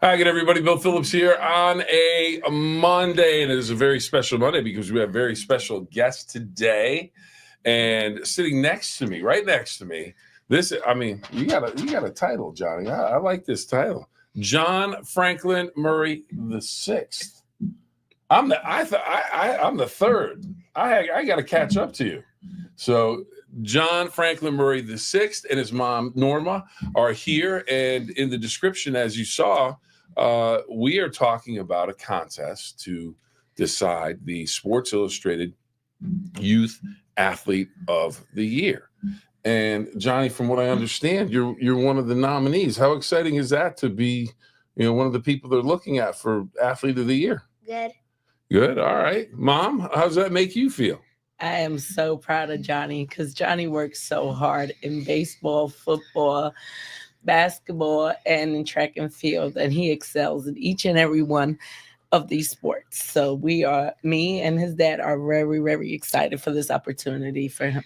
Hi again, everybody. Bill Phillips here on a Monday, and it is a very special Monday because we have a very special guest today. And sitting next to me, right next to me, you got a title, Johnny. I like this title, John Franklin Murray the Sixth. I'm the third. I got to catch up to you. So John Franklin Murray the Sixth and his mom Norma are here, and in the description, as you saw, we are talking about a contest to decide the Sports Illustrated Youth Athlete of the Year. And Johnny, from what I understand, you're one of the nominees. How exciting is that to be, one of the people they're looking at for Athlete of the Year? Good. All right. Mom, how does that make you feel? I am so proud of Johnny because Johnny works so hard in baseball, football, basketball, and in track and field, and he excels in each and every one of these sports. So me and his dad are very, very excited for this opportunity for him.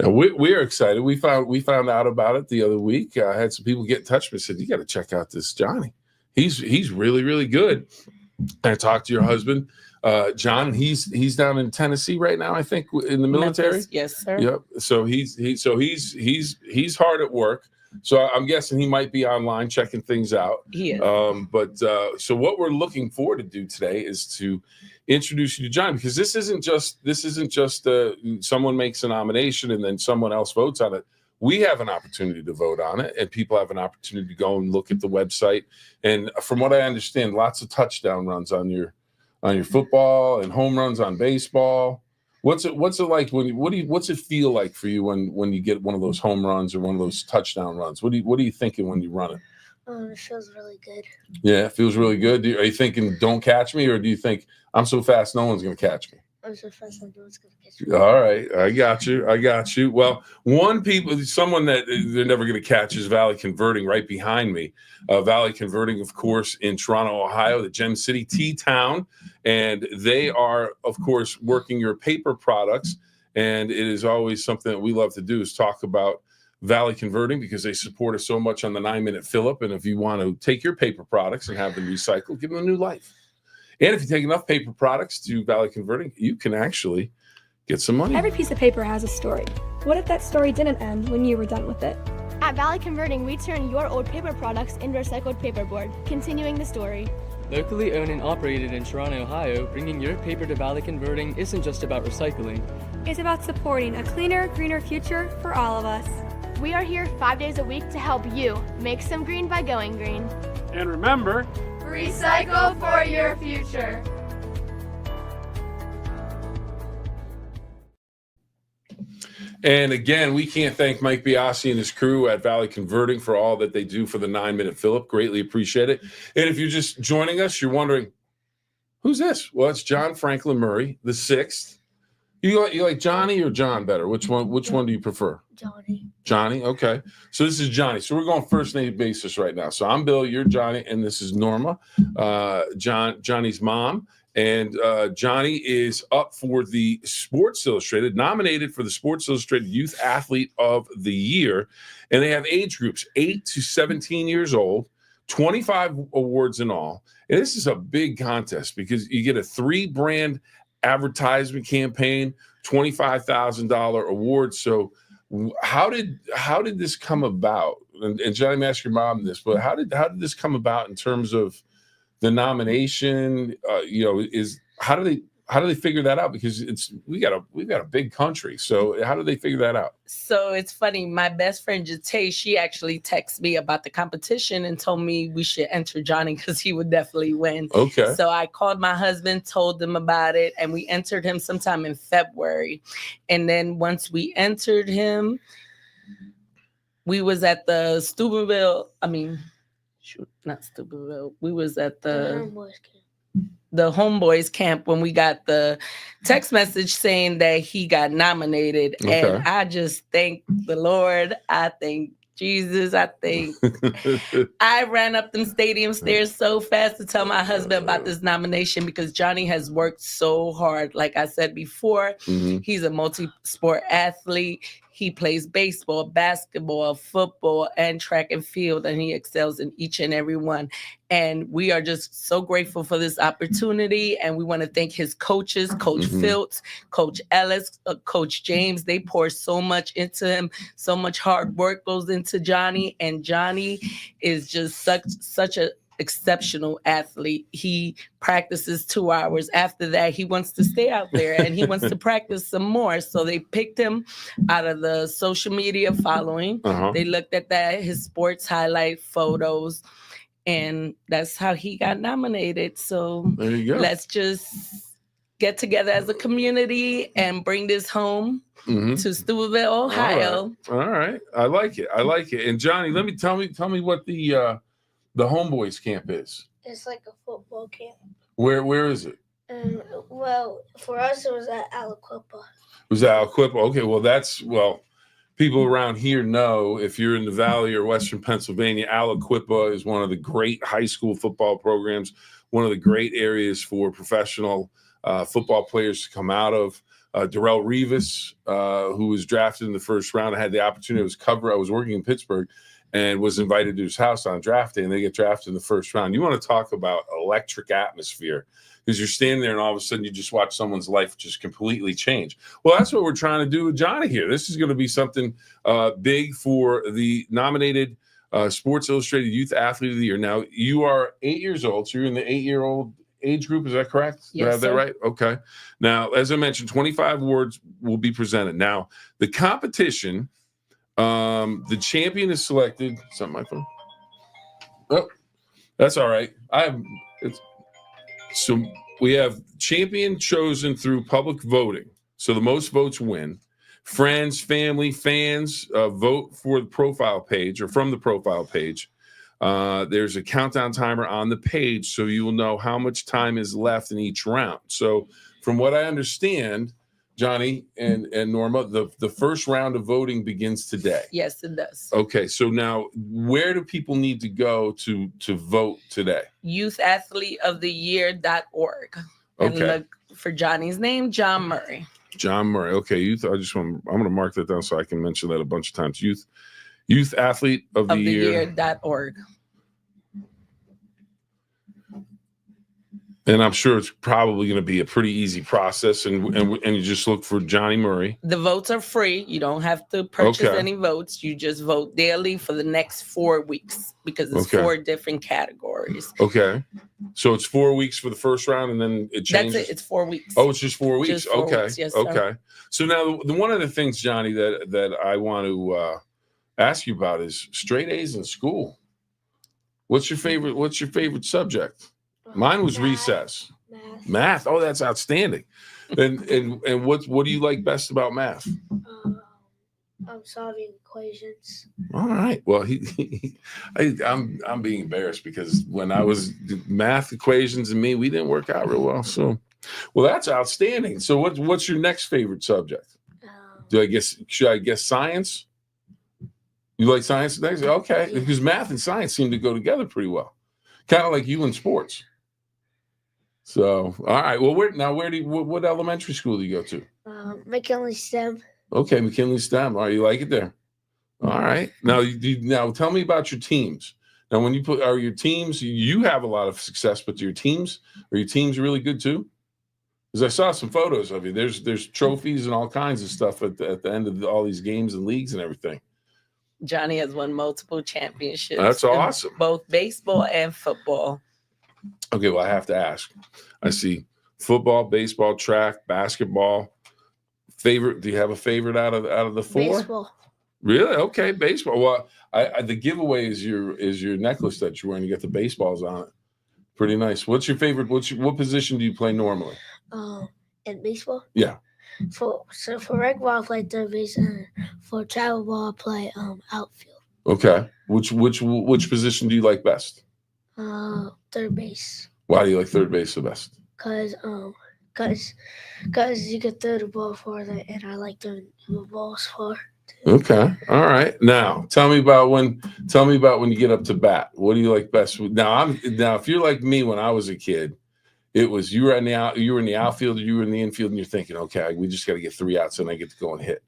We are excited. We found out about it the other week. I had some people get in touch with me and said, "You got to check out this Johnny. He's really, really good." I talked to your husband, John. He's down in Tennessee right now, I think, in the military. Memphis, yes, sir. Yep. So he's hard at work. So I'm guessing he might be online checking things out. He is. So what we're looking forward to do today is to introduce you to John, because this isn't just someone makes a nomination and then someone else votes on it. We have an opportunity to vote on it, and people have an opportunity to go and look at the website. And from what I understand, lots of touchdown runs on your football and home runs on baseball. What's it like what's it feel like for you when you get one of those home runs or one of those touchdown runs? What are you thinking when you run it? It feels really good. Yeah, it feels really good. Are you thinking, don't catch me, or do you think, I'm so fast no one's going to catch me? I'm so fast no one's going to catch me. All right, I got you. Well, someone that they're never going to catch is Valley Converting right behind me. Valley Converting, of course, in Toronto, Ohio, the Gem City T-Town. And they are, of course, working your paper products. And it is always something that we love to do is talk about Valley Converting, because they support us so much on the 9-Minute Phill-Up. And if you want to take your paper products and have them recycled, give them a new life. And if you take enough paper products to Valley Converting, you can actually get some money. Every piece of paper has a story. What if that story didn't end when you were done with it? At Valley Converting, we turn your old paper products into recycled paperboard, continuing the story. Locally owned and operated in Toronto, Ohio, bringing your paper to Valley Converting isn't just about recycling. It's about supporting a cleaner, greener future for all of us. We are here 5 days a week to help you make some green by going green. And remember, recycle for your future. And again, we can't thank Mike Biasi and his crew at Valley Converting for all that they do for the 9-Minute Phill-Up. Greatly appreciate it. And if you're just joining us, you're wondering, who's this? Well, it's John Franklin Murray, the sixth. You like Johnny or John better? Which one do you prefer? Johnny, okay. So this is Johnny. So we're going first name basis right now. So I'm Bill, you're Johnny, and this is Norma, Johnny's mom. And Johnny is up for the Sports Illustrated, nominated for the Sports Illustrated Youth Athlete of the Year. And they have age groups 8 to 17 years old, 25 awards in all. And this is a big contest because you get a 3-brand advertisement campaign, $25,000 award. So how did this come about? And Johnny, I'm asking your mom this, but how did this come about in terms of the nomination? How do they figure that out? Because we've got a big country. So how do they figure that out? So it's funny. My best friend Jate, she actually texted me about the competition and told me we should enter Johnny because he would definitely win. Okay. So I called my husband, told him about it, and we entered him sometime in February. And then once we entered him, we was at the Steubenville. Not Steubenville. We was at the the homeboys camp when we got the text message saying that he got nominated. Okay. And I just thank the Lord. I thank Jesus. I think I ran up them stadium stairs so fast to tell my husband about this nomination because Johnny has worked so hard. Like I said before, he's a multi-sport athlete. He plays baseball, basketball, football, and track and field, and he excels in each and every one. And we are just so grateful for this opportunity. And we want to thank his coaches, Coach Phill-Up, Coach Ellis, Coach James. They pour so much into him. So much hard work goes into Johnny. And Johnny is just such a exceptional athlete. He practices 2 hours. After that, he wants to stay out there and he wants to practice some more. So they picked him out of the social media following. They looked at that, his sports highlight photos, and that's how he got nominated. So there you go. Let's just get together as a community and bring this home to Steubenville, Ohio. All right. I like it. And Johnny, tell me what the homeboys camp is. It's like a football camp. Where is it? Well, for us, it was at Aliquippa. It was at Aliquippa. Okay, people around here know if you're in the Valley or Western Pennsylvania, Aliquippa is one of the great high school football programs, one of the great areas for professional football players to come out of. Darrell Revis, who was drafted in the first round, I had the opportunity. I was working in Pittsburgh and was invited to his house on draft day, and they get drafted in the first round. You want to talk about electric atmosphere, because you're standing there and all of a sudden you just watch someone's life just completely change. Well, that's what we're trying to do with Johnny here. This is going to be something big for the nominated Sports Illustrated Youth Athlete of the Year. Now, you are 8 years old, so you're in the 8-year-old age group. Is that correct? Yes, Did I have that right? Okay. Now, as I mentioned, 25 awards will be presented. Now, the competition, the champion is selected. Is that my phone? Oh, that's all right. So we have champion chosen through public voting. So the most votes win. Friends, family, fans vote for the profile page or from the profile page. There's a countdown timer on the page, so you will know how much time is left in each round. So from what I understand, Johnny and Norma, the first round of voting begins today. Yes, it does. Okay, so now where do people need to go to vote today? YouthAthleteOfTheYear.org. And Okay. look for Johnny's name, John Murray. John Murray. Okay, I'm going to mark that down so I can mention that a bunch of times. Youth Athlete of the Year. Year.org. And I'm sure it's probably going to be a pretty easy process, and you just look for Johnny Murray. The votes are free. You don't have to purchase any votes. You just vote daily for the next 4 weeks because it's 4 different categories. Okay. So it's 4 weeks for the first round, and then it changes? That's it. It's 4 weeks. Oh, it's just 4 weeks. Just 4 weeks. Yes, sir. Okay. So now one of the things, Johnny, that I want to ask you about is straight A's in school. What's your favorite subject? Mine was recess. Math. Oh, that's outstanding. And what do you like best about math? I'm solving equations. All right. Well, I'm being embarrassed because when I was math equations and we didn't work out real well. So, well, that's outstanding. So what's your next favorite subject? Should I guess science? You like science next? Okay. Yeah. Because math and science seem to go together pretty well. Kind of like you in sports. So, all right. Well, what elementary school do you go to? McKinley STEM. Okay, McKinley STEM. All right, you like it there? All right. Now, now tell me about your teams. Now, when are your teams? You have a lot of success, but are your teams really good too? Because I saw some photos of you. There's trophies and all kinds of stuff at the end of all these games and leagues and everything. Johnny has won multiple championships. That's awesome. Both baseball and football. Okay, well, I have to ask. I see football, baseball, track, basketball. Favorite? Do you have a favorite out of the 4? Baseball. Really? Okay, baseball. Well, the giveaway is your necklace that you're wearing. You got the baseballs on it. Pretty nice. What's your favorite? What position do you play normally? In baseball? Yeah. For rec ball, I play third base, and for travel ball, I play outfield. Okay. Which position do you like best? Third base. Why do you like third base the best? cause you can throw the ball farther, and I like throwing the balls far. Okay. All right. Now, tell me about when you get up to bat. What do you like best? Now, if you're like me when I was a kid, it was you were in the outfield, you were in the infield, and you're thinking, okay, we just got to get 3 outs, and I get to go and hit.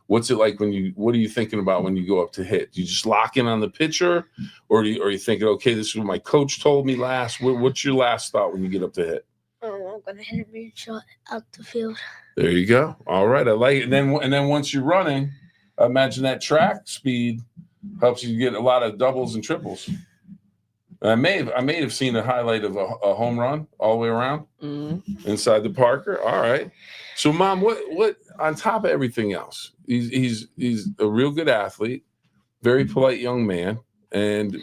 What's it like what are you thinking about when you go up to hit? Do you just lock in on the pitcher, or are you thinking, okay, this is what my coach told me last? What's your last thought when you get up to hit? I'm gonna hit a mean shot out the field. There you go. All right, I like it. And then once you're running, I imagine that track speed helps you get a lot of doubles and triples. I may have seen a highlight of a home run all the way around inside the Parker. All right. So, Mom, what on top of everything else, he's a real good athlete, very polite young man, and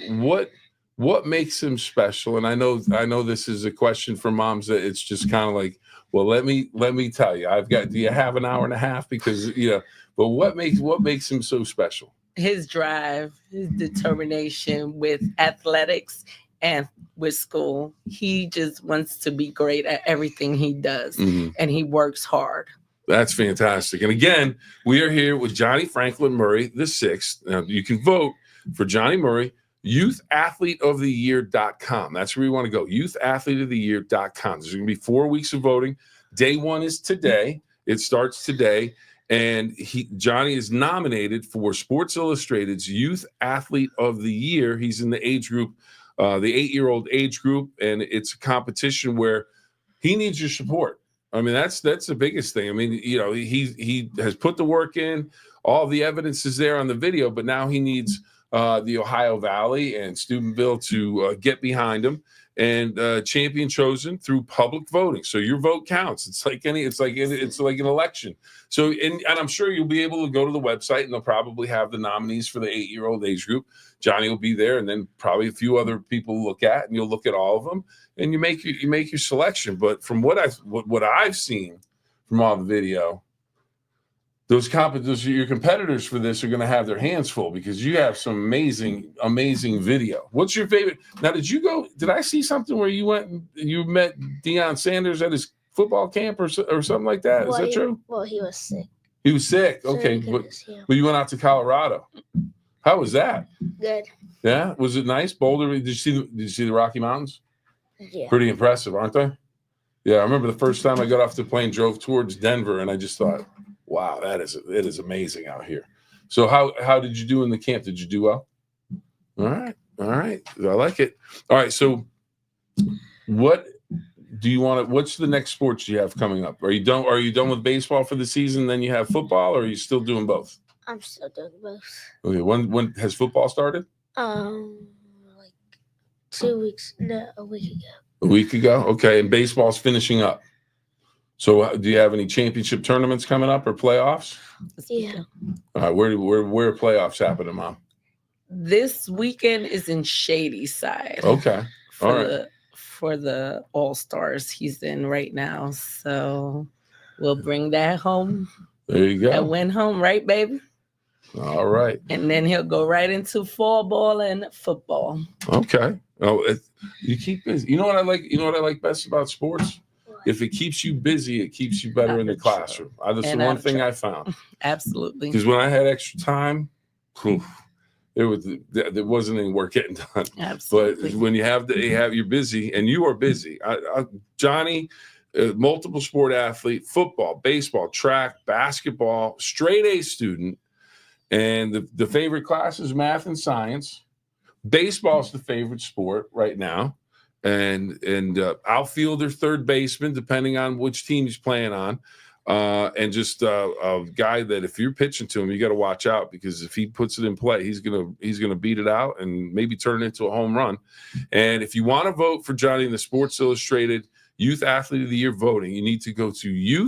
what makes him special? And I know this is a question for moms that it's just kind of like, well, let me tell you. Do you have an hour and a half? Because but what makes him so special? His drive, his determination with athletics and with school. He just wants to be great at everything he does, and he works hard. That's fantastic. And again, we are here with Johnny Franklin Murray, the 6th. Now, you can vote for Johnny Murray, YouthAthleteOfTheYear.com. That's where you want to go, YouthAthleteOfTheYear.com. There's going to be 4 weeks of voting. Day 1 is today. It starts today. And Johnny is nominated for Sports Illustrated's Youth Athlete of the Year. He's in the age group, the 8-year-old age group, and it's a competition where he needs your support. I mean, that's the biggest thing. I mean, he has put the work in. All the evidence is there on the video, but now he needs the Ohio Valley and Steubenville to get behind him. And champion chosen through public voting. So your vote counts. It's like an election. So and I'm sure you'll be able to go to the website, and they'll probably have the nominees for the 8-year-old age group. Johnny will be there, and then probably a few other people look at, and you'll look at all of them, and you make your selection. But from what I've seen from all the video, your competitors for this are going to have their hands full because you have some amazing video. What's your favorite? Now, did I see something where you went and you met Deion Sanders at his football camp or something like that? Is that true? Well, he was sick. He was sick. Okay. But you went out to Colorado. How was that? Good. Yeah. Was it nice? Boulder? Did you see the Rocky Mountains? Yeah. Pretty impressive, aren't they? Yeah. I remember the first time I got off the plane, drove towards Denver, and I just thought, wow, it is amazing out here. So how did you do in the camp? Did you do well? All right. I like it. All right. So what's the next sports you have coming up? Are you done with baseball for the season? Then you have football, or are you still doing both? I'm still doing both. Okay. When has football started? Like 2 weeks, no, a week ago. A week ago? Okay. And baseball's finishing up. So do you have any championship tournaments coming up or playoffs? Yeah. All right. Where are playoffs happening, Mom? This weekend is in Shady Side. Okay. All right. For the All-Stars he's in right now. So we'll bring that home. There you go. That win home, right, baby? All right. And then he'll go right into fall ball and football. Okay. Oh, you keep busy. You know what I like? You know what I like best about sports? If it keeps you busy, it keeps you better in the classroom. That's the one thing I found. Absolutely. Because when I had extra time, there wasn't any work getting done. Absolutely. But when you're busy, and you are busy. Johnny, multiple sport athlete, football, baseball, track, basketball, straight A student, and the favorite class is math and science. Baseball is the favorite sport right now. And outfielder, third baseman, depending on which team he's playing on, and just a guy that if you're pitching to him, you got to watch out, because if he puts it in play, he's gonna beat it out and maybe turn it into a home run. And if you want to vote for Johnny in the Sports Illustrated Youth Athlete of the Year voting, you need to go to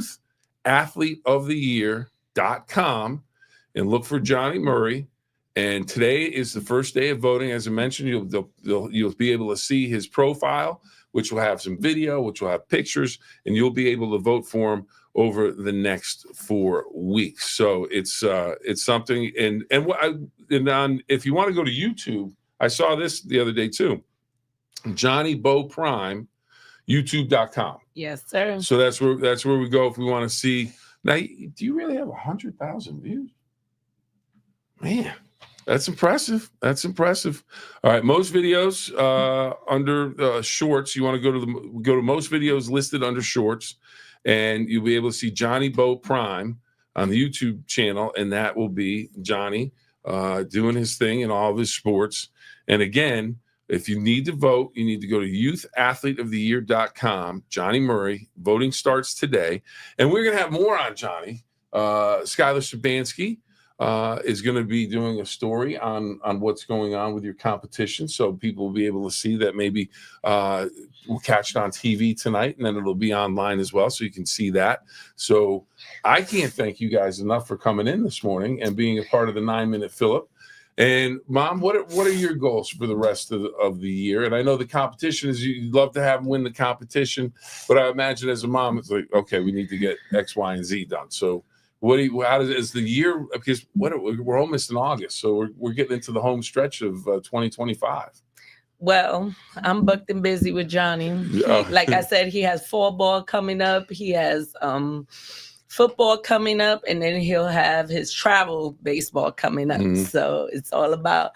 YouthAthleteOfTheYear.com and look for Johnny Murray. And today is the first day of voting. As I mentioned, you'll be able to see his profile, which will have some video, which will have pictures, and you'll be able to vote for him over the next 4 weeks. So it's something. And if you want to go to YouTube, I saw this the other day too. Johnny Bo Prime. YouTube.com. Yes, sir. So that's where we go if we want to see. Now, do you really have 100,000 views? Man, that's impressive. That's impressive. All right, most videos under shorts. You want to go to most videos listed under shorts, and you'll be able to see Johnny Bo Prime on the YouTube channel, and that will be Johnny doing his thing in all of his sports. And again, if you need to vote, you need to go to youthathleteoftheyear.com. Johnny Murray. Voting starts today. And we're going to have more on Johnny. Skylar Shabansky is going to be doing a story on what's going on with your competition. So people will be able to see that. Maybe we'll catch it on TV tonight, and then it'll be online as well, so you can see that. So I can't thank you guys enough for coming in this morning and being a part of the 9-Minute Phill-Up. And Mom, what are your goals for the rest of the year? And I know the competition is you'd love to have them win the competition, but I imagine as a mom, it's like, okay, we need to get X, Y, and Z done. So is the year, because we're almost in August, so we're getting into the home stretch of 2025. Well, I'm booked and busy with Johnny. Like I said, he has fall ball coming up. He has football coming up, and then he'll have his travel baseball coming up. Mhm. So it's all about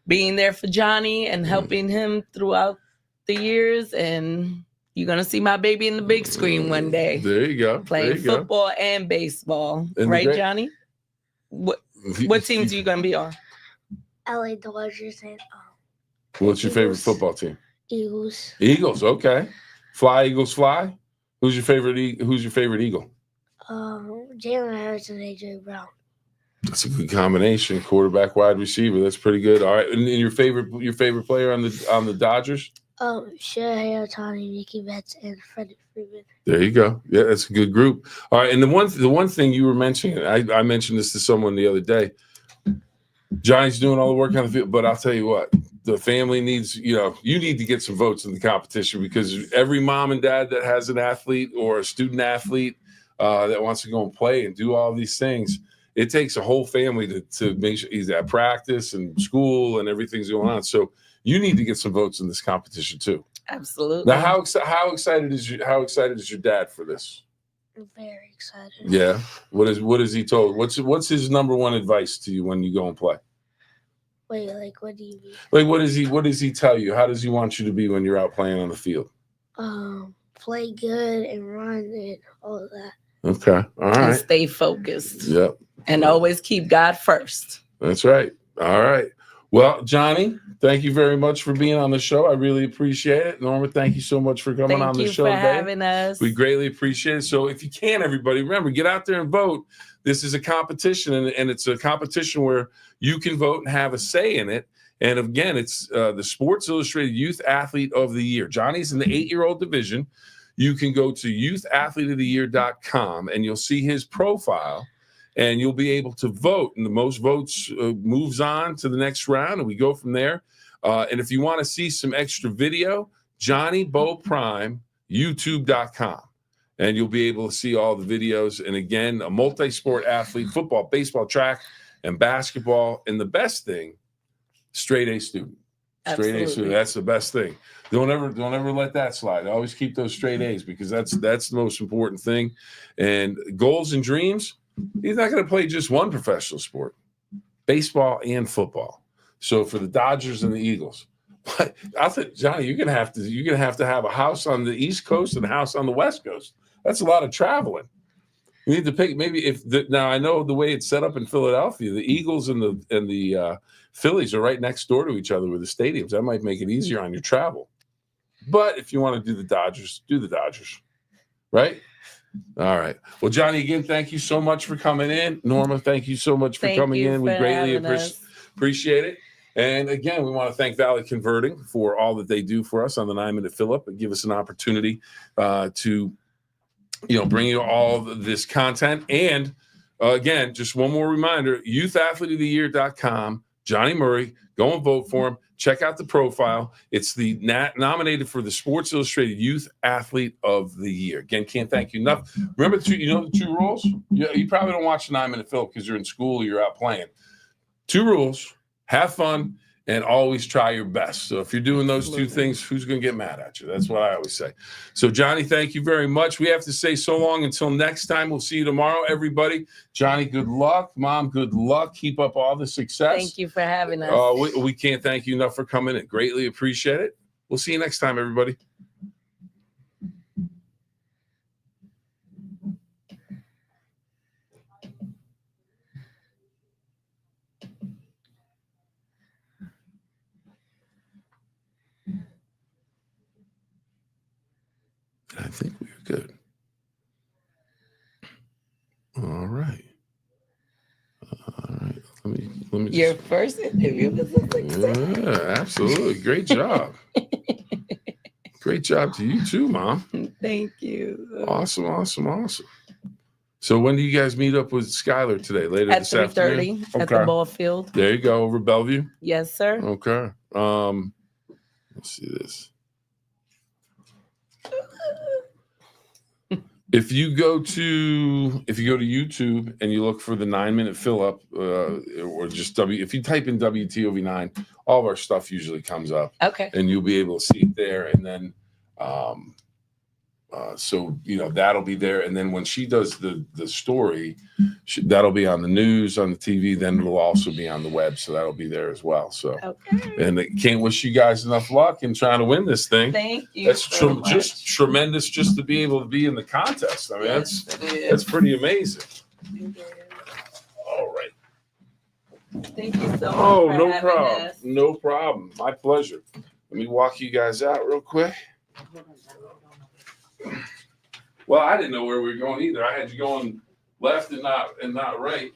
being there for Johnny and helping him throughout the years. And you're going to see my baby in the big screen one day. There you go. Playing football and baseball. And right, Johnny? What teams are you going to be on? LA Dodgers and What's your favorite Eagles. football team? Eagles. Eagles, okay. Fly, Eagles, fly. Who's your favorite Eagle? Jalen Hurts and AJ Brown. That's a good combination. Quarterback, wide receiver. That's pretty good. All right. And your favorite player on the Dodgers? Shohei Ohtani, Mookie Betts, and Freddie Freeman. There you go. Yeah, that's a good group. All right. And the one thing you were mentioning, I mentioned this to someone the other day. Johnny's doing all the work on the field, but I'll tell you what, the family needs, you need to get some votes in the competition, because every mom and dad that has an athlete or a student athlete that wants to go and play and do all these things, it takes a whole family to make sure he's at practice and school and everything's going on. So you need to get some votes in this competition too. Absolutely. Now, how excited is your dad for this? I'm very excited. Yeah. What is he told? What's his number one advice to you when you go and play? Wait, like, what do you mean? Like, what does he tell you? How does he want you to be when you're out playing on the field? Play good and run and all of that. Okay. All right. And stay focused. Yep. And always keep God first. That's right. All right. Well, Johnny, thank you very much for being on the show. I really appreciate it. Norma, thank you so much for coming on the show today. Thank you for having us. We greatly appreciate it. So if you can, everybody, remember, get out there and vote. This is a competition, and it's a competition where you can vote and have a say in it. And again, it's the Sports Illustrated Youth Athlete of the Year. Johnny's in the 8-year-old division. You can go to youthathleteoftheyear.com, and you'll see his profile. And you'll be able to vote, and the most votes moves on to the next round, and we go from there. And if you want to see some extra video, Johnny Bo Prime, youtube.com, and you'll be able to see all the videos. And again, a multi-sport athlete, football, baseball, track, and basketball. And the best thing, straight A student. Straight A student. That's the best thing. Don't ever let that slide. Always keep those straight A's, because that's the most important thing. And goals and dreams. He's not going to play just one professional sport, baseball and football. So for the Dodgers and the Eagles, but I think, Johnny, you're going to have to have a house on the East Coast and a house on the West Coast. That's a lot of traveling. You need to pick now I know the way it's set up in Philadelphia, the Eagles and the Phillies are right next door to each other with the stadiums. That might make it easier on your travel. But if you want to do the Dodgers, right? All right. Well, Johnny, again, thank you so much for coming in. Norma, thank you so much for coming in. We greatly appreciate it. And again, we want to thank Valley Converting for all that they do for us on the 9-Minute Phill-Up and give us an opportunity to, bring you all this content. And again, just one more reminder, youthathleteoftheyear.com, Johnny Murray, go and vote for him. Check out the profile. It's the nominated for the Sports Illustrated Youth Athlete of the Year. Again, can't thank you enough. Remember, the two rules? You probably don't watch the 9-Minute Phill because you're in school or you're out playing. 2 rules: have fun and always try your best. So if you're doing those two things, who's going to get mad at you? That's what I always say. So Johnny, thank you very much. We have to say so long until next time. We'll see you tomorrow, everybody. Johnny, good luck. Mom, good luck. Keep up all the success. Thank you for having us. We can't thank you enough for coming in. Greatly appreciate it. We'll see you next time, everybody. I think we're good. All right. All right. Let me Your first interview was a success. Yeah, absolutely. Great job. Great job to you too, Mom. Thank you. Awesome. So when do you guys meet up with Skylar today? Later At this afternoon? 3:30 at the ball field. There you go, over Bellevue. Yes, sir. Okay. Let's see this. If you go to YouTube and you look for the 9-minute Phill-Up, or just if you type in WTOV9, all of our stuff usually comes up. Okay. And you'll be able to see it there. And then, so that'll be there. And then when she does the story, that'll be on the news, on the TV. Then it'll also be on the web, so that'll be there as well. So, okay. And I can't wish you guys enough luck in trying to win this thing. Thank you. That's just tremendous, just to be able to be in the contest. I mean, that's pretty amazing. All right. Thank you so much. Oh, no having problem. us. No problem. My pleasure. Let me walk you guys out real quick. Well, I didn't know where we were going either. I had you going left and not right.